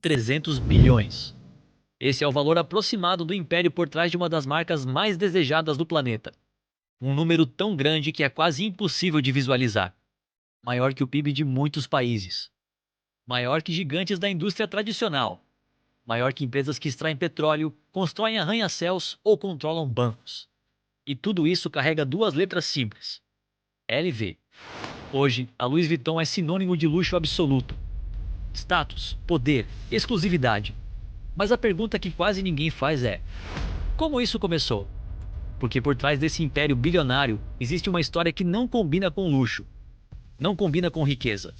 300 bilhões. Esse é o valor aproximado do império por trás de uma das marcas mais desejadas do planeta. Um número tão grande que é quase impossível de visualizar. Maior que o PIB de muitos países. Maior que gigantes da indústria tradicional. Maior que empresas que extraem petróleo, constroem arranha-céus ou controlam bancos. E tudo isso carrega duas letras simples. LV. Hoje, a Louis Vuitton é sinônimo de luxo absoluto. Status, poder, exclusividade. Mas a pergunta que quase ninguém faz é: como isso começou? Porque por trás desse império bilionário existe uma história que não combina com luxo. Não combina com riqueza.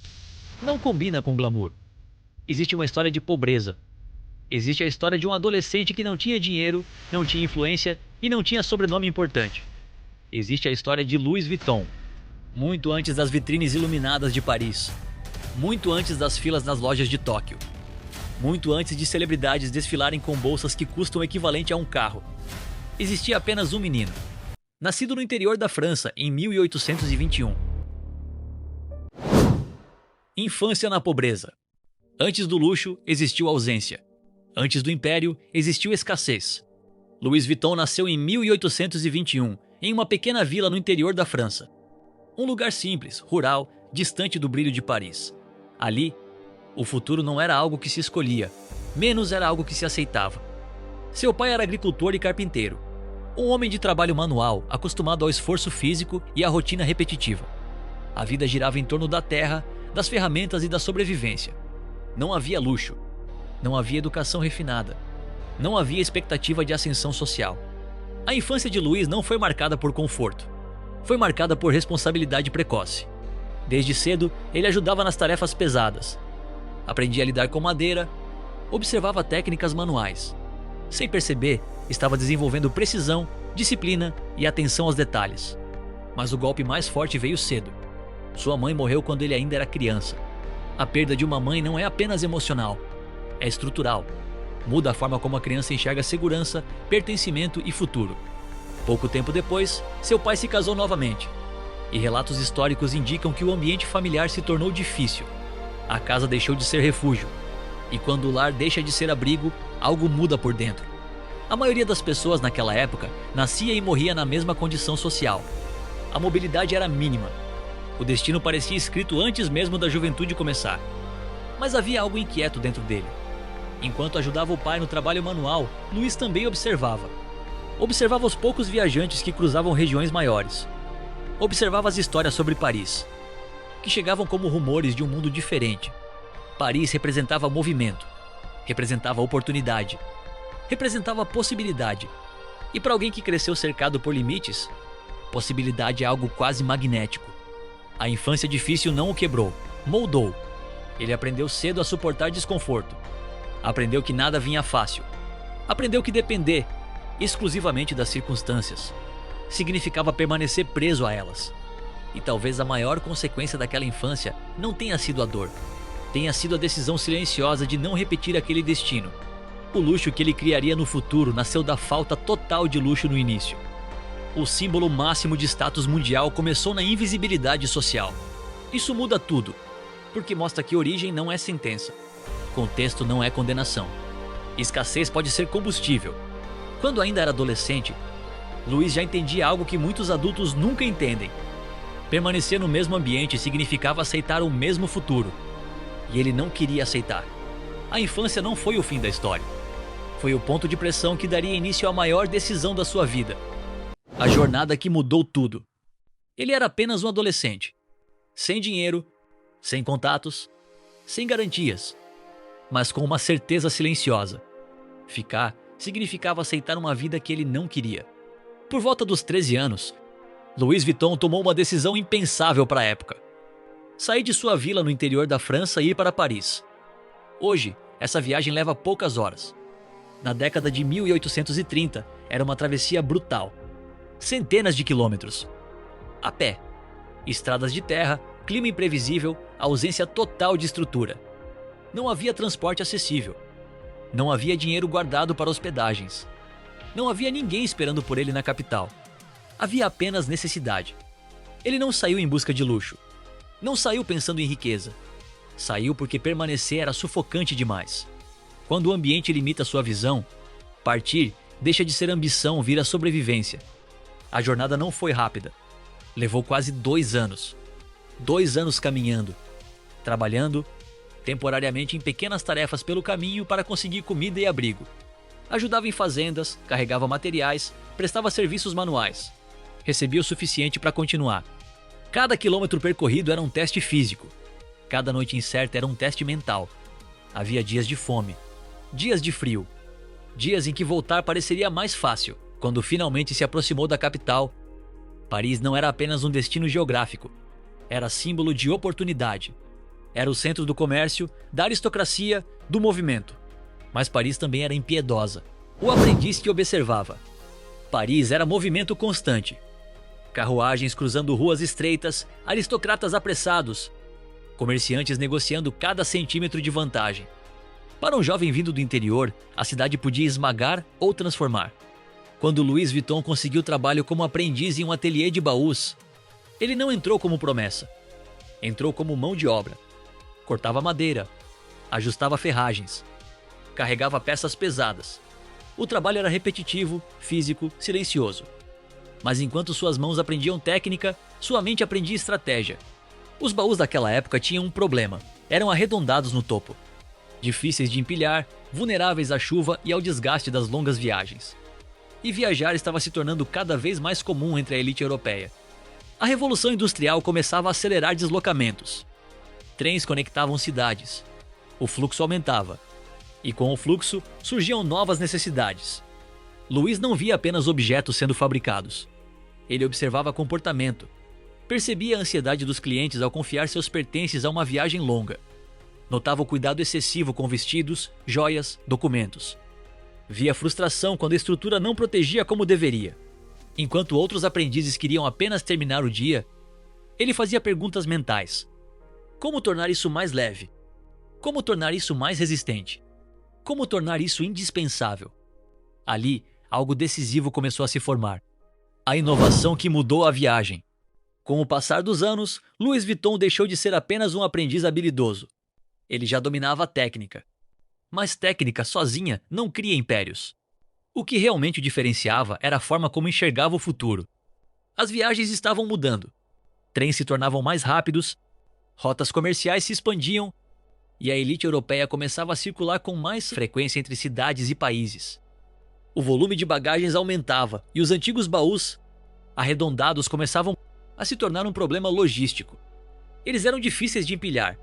Não combina com glamour. Existe uma história de pobreza. Existe a história de um adolescente que não tinha dinheiro, não tinha influência e não tinha sobrenome importante. Existe a história de Louis Vuitton. Muito antes das vitrines iluminadas de Paris. Muito antes das filas nas lojas de Tóquio. Muito antes de celebridades desfilarem com bolsas que custam o equivalente a um carro. Existia apenas um menino. Nascido no interior da França em 1821. Infância na pobreza. Antes do luxo, existiu ausência. Antes do império, existiu escassez. Louis Vuitton nasceu em 1821, em uma pequena vila no interior da França. Um lugar simples, rural, distante do brilho de Paris. Ali, o futuro não era algo que se escolhia, menos era algo que se aceitava. Seu pai era agricultor e carpinteiro. Um homem de trabalho manual, acostumado ao esforço físico e à rotina repetitiva. A vida girava em torno da terra, das ferramentas e da sobrevivência. Não havia luxo. Não havia educação refinada. Não havia expectativa de ascensão social. A infância de Louis não foi marcada por conforto. Foi marcada por responsabilidade precoce. Desde cedo, ele ajudava nas tarefas pesadas. Aprendia a lidar com madeira, observava técnicas manuais. Sem perceber, estava desenvolvendo precisão, disciplina e atenção aos detalhes. Mas o golpe mais forte veio cedo. Sua mãe morreu quando ele ainda era criança. A perda de uma mãe não é apenas emocional, é estrutural. Muda a forma como a criança enxerga segurança, pertencimento e futuro. Pouco tempo depois, seu pai se casou novamente. E relatos históricos indicam que o ambiente familiar se tornou difícil. A casa deixou de ser refúgio. E quando o lar deixa de ser abrigo, algo muda por dentro. A maioria das pessoas naquela época nascia e morria na mesma condição social. A mobilidade era mínima. O destino parecia escrito antes mesmo da juventude começar. Mas havia algo inquieto dentro dele. Enquanto ajudava o pai no trabalho manual, Louis também observava. Observava os poucos viajantes que cruzavam regiões maiores. Observava as histórias sobre Paris, que chegavam como rumores de um mundo diferente. Paris representava movimento, representava oportunidade, representava possibilidade. E para alguém que cresceu cercado por limites, possibilidade é algo quase magnético. A infância difícil não o quebrou, moldou. Ele aprendeu cedo a suportar desconforto. Aprendeu que nada vinha fácil. Aprendeu que depender exclusivamente das circunstâncias significava permanecer preso a elas. E talvez a maior consequência daquela infância não tenha sido a dor. Tenha sido a decisão silenciosa de não repetir aquele destino. O luxo que ele criaria no futuro nasceu da falta total de luxo no início. O símbolo máximo de status mundial começou na invisibilidade social. Isso muda tudo, porque mostra que origem não é sentença. Contexto não é condenação. Escassez pode ser combustível. Quando ainda era adolescente, Louis já entendia algo que muitos adultos nunca entendem. Permanecer no mesmo ambiente significava aceitar o mesmo futuro. E ele não queria aceitar. A infância não foi o fim da história. Foi o ponto de pressão que daria início à maior decisão da sua vida. A jornada que mudou tudo. Ele era apenas um adolescente. Sem dinheiro, sem contatos, sem garantias. Mas com uma certeza silenciosa. Ficar significava aceitar uma vida que ele não queria. Por volta dos 13 anos, Louis Vuitton tomou uma decisão impensável para a época. Sair de sua vila no interior da França e ir para Paris. Hoje, essa viagem leva poucas horas. Na década de 1830, era uma travessia brutal. Centenas de quilômetros. A pé. Estradas de terra, clima imprevisível, ausência total de estrutura. Não havia transporte acessível. Não havia dinheiro guardado para hospedagens. Não havia ninguém esperando por ele na capital. Havia apenas necessidade. Ele não saiu em busca de luxo. Não saiu pensando em riqueza. Saiu porque permanecer era sufocante demais. Quando o ambiente limita sua visão, partir deixa de ser ambição, vira sobrevivência. A jornada não foi rápida. Levou quase 2 anos. 2 anos caminhando, trabalhando temporariamente em pequenas tarefas pelo caminho para conseguir comida e abrigo. Ajudava em fazendas, carregava materiais, prestava serviços manuais. Recebia o suficiente para continuar. Cada quilômetro percorrido era um teste físico. Cada noite incerta era um teste mental. Havia dias de fome, dias de frio, dias em que voltar pareceria mais fácil. Quando finalmente se aproximou da capital, Paris não era apenas um destino geográfico. Era símbolo de oportunidade. Era o centro do comércio, da aristocracia, do movimento. Mas Paris também era impiedosa. O aprendiz que observava. Paris era movimento constante. Carruagens cruzando ruas estreitas, aristocratas apressados, comerciantes negociando cada centímetro de vantagem. Para um jovem vindo do interior, a cidade podia esmagar ou transformar. Quando Louis Vuitton conseguiu trabalho como aprendiz em um ateliê de baús, ele não entrou como promessa. Entrou como mão de obra. Cortava madeira, ajustava ferragens, carregava peças pesadas. O trabalho era repetitivo, físico, silencioso. Mas enquanto suas mãos aprendiam técnica, sua mente aprendia estratégia. Os baús daquela época tinham um problema. Eram arredondados no topo. Difíceis de empilhar, vulneráveis à chuva e ao desgaste das longas viagens. E viajar estava se tornando cada vez mais comum entre a elite europeia. A Revolução Industrial começava a acelerar deslocamentos. Trens conectavam cidades. O fluxo aumentava. E com o fluxo, surgiam novas necessidades. Louis não via apenas objetos sendo fabricados. Ele observava comportamento. Percebia a ansiedade dos clientes ao confiar seus pertences a uma viagem longa. Notava o cuidado excessivo com vestidos, joias, documentos. Via frustração quando a estrutura não protegia como deveria. Enquanto outros aprendizes queriam apenas terminar o dia, ele fazia perguntas mentais. Como tornar isso mais leve? Como tornar isso mais resistente? Como tornar isso indispensável? Ali, algo decisivo começou a se formar. A inovação que mudou a viagem. Com o passar dos anos, Louis Vuitton deixou de ser apenas um aprendiz habilidoso. Ele já dominava a técnica. Mas técnica sozinha não cria impérios. O que realmente o diferenciava era a forma como enxergava o futuro. As viagens estavam mudando. Trens se tornavam mais rápidos, rotas comerciais se expandiam e a elite europeia começava a circular com mais frequência entre cidades e países. O volume de bagagens aumentava e os antigos baús, arredondados, começavam a se tornar um problema logístico. Eles eram difíceis de empilhar,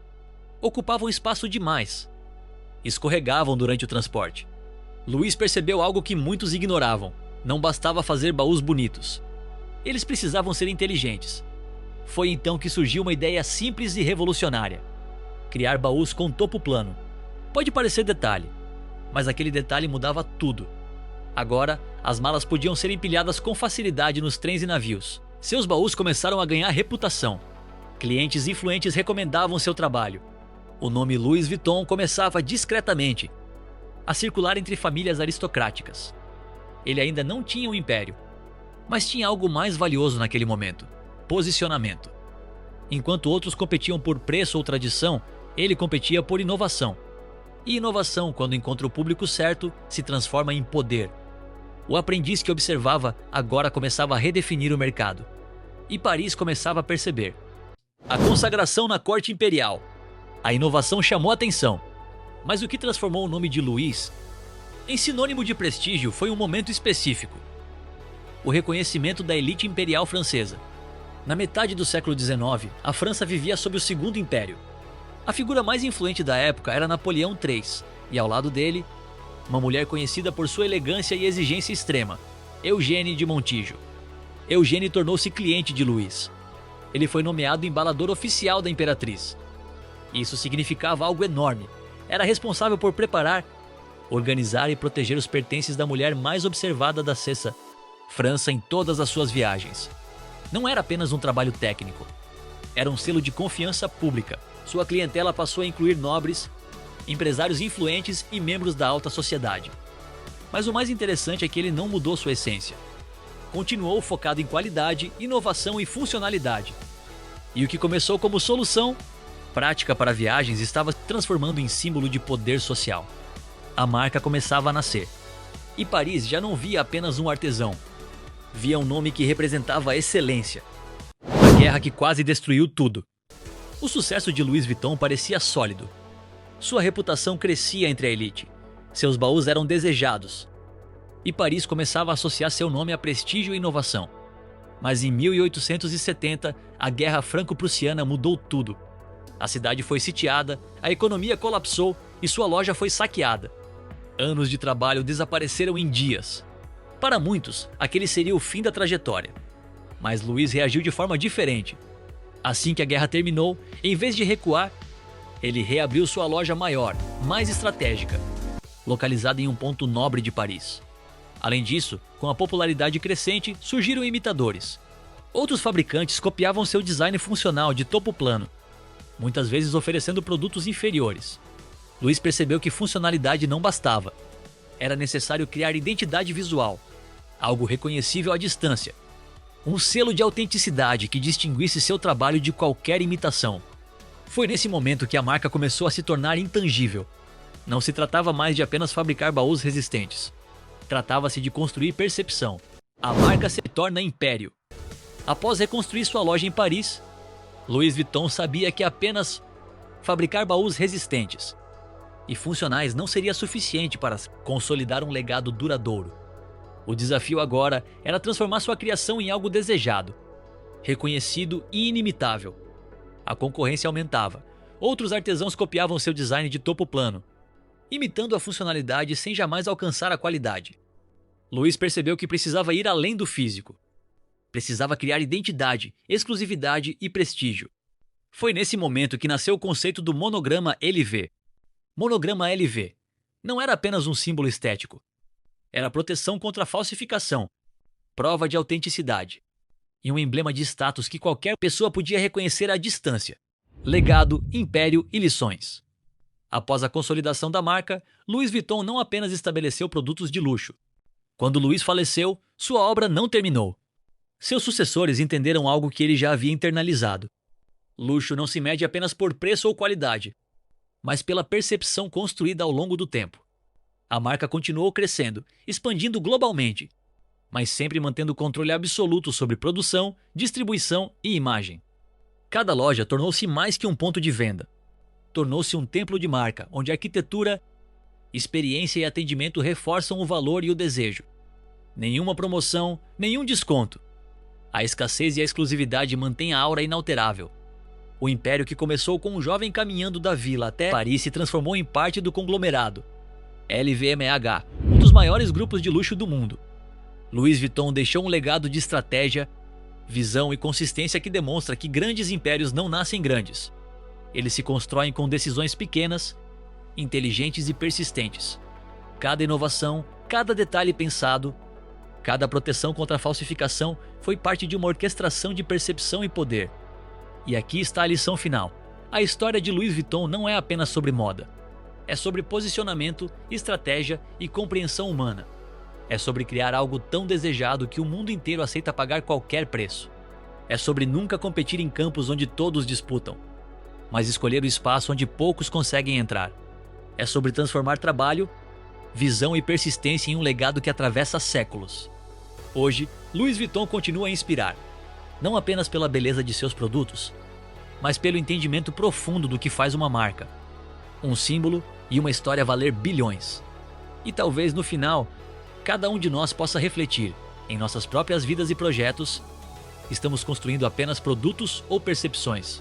ocupavam espaço demais, escorregavam durante o transporte. Louis percebeu algo que muitos ignoravam: não bastava fazer baús bonitos. Eles precisavam ser inteligentes. Foi então que surgiu uma ideia simples e revolucionária: criar baús com topo plano. Pode parecer detalhe, mas aquele detalhe mudava tudo. Agora, as malas podiam ser empilhadas com facilidade nos trens e navios. Seus baús começaram a ganhar reputação. Clientes influentes recomendavam seu trabalho. O nome Louis Vuitton começava discretamente a circular entre famílias aristocráticas. Ele ainda não tinha um império, mas tinha algo mais valioso naquele momento: posicionamento. Enquanto outros competiam por preço ou tradição, ele competia por inovação. E inovação, quando encontra o público certo, se transforma em poder. O aprendiz que observava agora começava a redefinir o mercado. E Paris começava a perceber. A consagração na corte imperial. A inovação chamou a atenção. Mas o que transformou o nome de Louis em sinônimo de prestígio foi um momento específico: o reconhecimento da elite imperial francesa. Na metade do século XIX, a França vivia sob o Segundo Império. A figura mais influente da época era Napoleão III, e ao lado dele, uma mulher conhecida por sua elegância e exigência extrema, Eugênie de Montijo. Eugênie tornou-se cliente de Louis. Ele foi nomeado embalador oficial da imperatriz. Isso significava algo enorme. Era responsável por preparar, organizar e proteger os pertences da mulher mais observada da CESA, França, em todas as suas viagens. Não era apenas um trabalho técnico. Era um selo de confiança pública. Sua clientela passou a incluir nobres, empresários influentes e membros da alta sociedade. Mas o mais interessante é que ele não mudou sua essência. Continuou focado em qualidade, inovação e funcionalidade. E o que começou como solução prática para viagens estava se transformando em símbolo de poder social. A marca começava a nascer. E Paris já não via apenas um artesão. Via um nome que representava a excelência. A guerra que quase destruiu tudo. O sucesso de Louis Vuitton parecia sólido. Sua reputação crescia entre a elite. Seus baús eram desejados. E Paris começava a associar seu nome a prestígio e inovação. Mas em 1870, a Guerra Franco-Prussiana mudou tudo. A cidade foi sitiada, a economia colapsou e sua loja foi saqueada. Anos de trabalho desapareceram em dias. Para muitos, aquele seria o fim da trajetória. Mas Louis reagiu de forma diferente. Assim que a guerra terminou, em vez de recuar, ele reabriu sua loja maior, mais estratégica, localizada em um ponto nobre de Paris. Além disso, com a popularidade crescente, surgiram imitadores. Outros fabricantes copiavam seu design funcional de topo plano, muitas vezes oferecendo produtos inferiores. Louis percebeu que funcionalidade não bastava. Era necessário criar identidade visual, algo reconhecível à distância. Um selo de autenticidade que distinguisse seu trabalho de qualquer imitação. Foi nesse momento que a marca começou a se tornar intangível. Não se tratava mais de apenas fabricar baús resistentes. Tratava-se de construir percepção. A marca se torna império. Após reconstruir sua loja em Paris, Louis Vuitton sabia que apenas fabricar baús resistentes e funcionais não seria suficiente para consolidar um legado duradouro. O desafio agora era transformar sua criação em algo desejado, reconhecido e inimitável. A concorrência aumentava. Outros artesãos copiavam seu design de topo plano, imitando a funcionalidade sem jamais alcançar a qualidade. Louis percebeu que precisava ir além do físico. Precisava criar identidade, exclusividade e prestígio. Foi nesse momento que nasceu o conceito do monograma LV. Monograma LV não era apenas um símbolo estético. Era proteção contra a falsificação, prova de autenticidade e um emblema de status que qualquer pessoa podia reconhecer à distância. Legado, império e lições. Após a consolidação da marca, Louis Vuitton não apenas estabeleceu produtos de luxo. Quando Louis faleceu, sua obra não terminou. Seus sucessores entenderam algo que ele já havia internalizado. Luxo não se mede apenas por preço ou qualidade, mas pela percepção construída ao longo do tempo. A marca continuou crescendo, expandindo globalmente, mas sempre mantendo controle absoluto sobre produção, distribuição e imagem. Cada loja tornou-se mais que um ponto de venda. Tornou-se um templo de marca, onde arquitetura, experiência e atendimento reforçam o valor e o desejo. Nenhuma promoção, nenhum desconto. A escassez e a exclusividade mantêm a aura inalterável. O império que começou com um jovem caminhando da vila até Paris se transformou em parte do conglomerado LVMH, um dos maiores grupos de luxo do mundo. Louis Vuitton deixou um legado de estratégia, visão e consistência que demonstra que grandes impérios não nascem grandes. Eles se constroem com decisões pequenas, inteligentes e persistentes. Cada inovação, cada detalhe pensado, cada proteção contra a falsificação foi parte de uma orquestração de percepção e poder. E aqui está a lição final. A história de Louis Vuitton não é apenas sobre moda. É sobre posicionamento, estratégia e compreensão humana. É sobre criar algo tão desejado que o mundo inteiro aceita pagar qualquer preço. É sobre nunca competir em campos onde todos disputam, mas escolher o espaço onde poucos conseguem entrar. É sobre transformar trabalho, visão e persistência em um legado que atravessa séculos. Hoje, Louis Vuitton continua a inspirar, não apenas pela beleza de seus produtos, mas pelo entendimento profundo do que faz uma marca, um símbolo e uma história valer bilhões. E talvez no final, cada um de nós possa refletir, em nossas próprias vidas e projetos, estamos construindo apenas produtos ou percepções?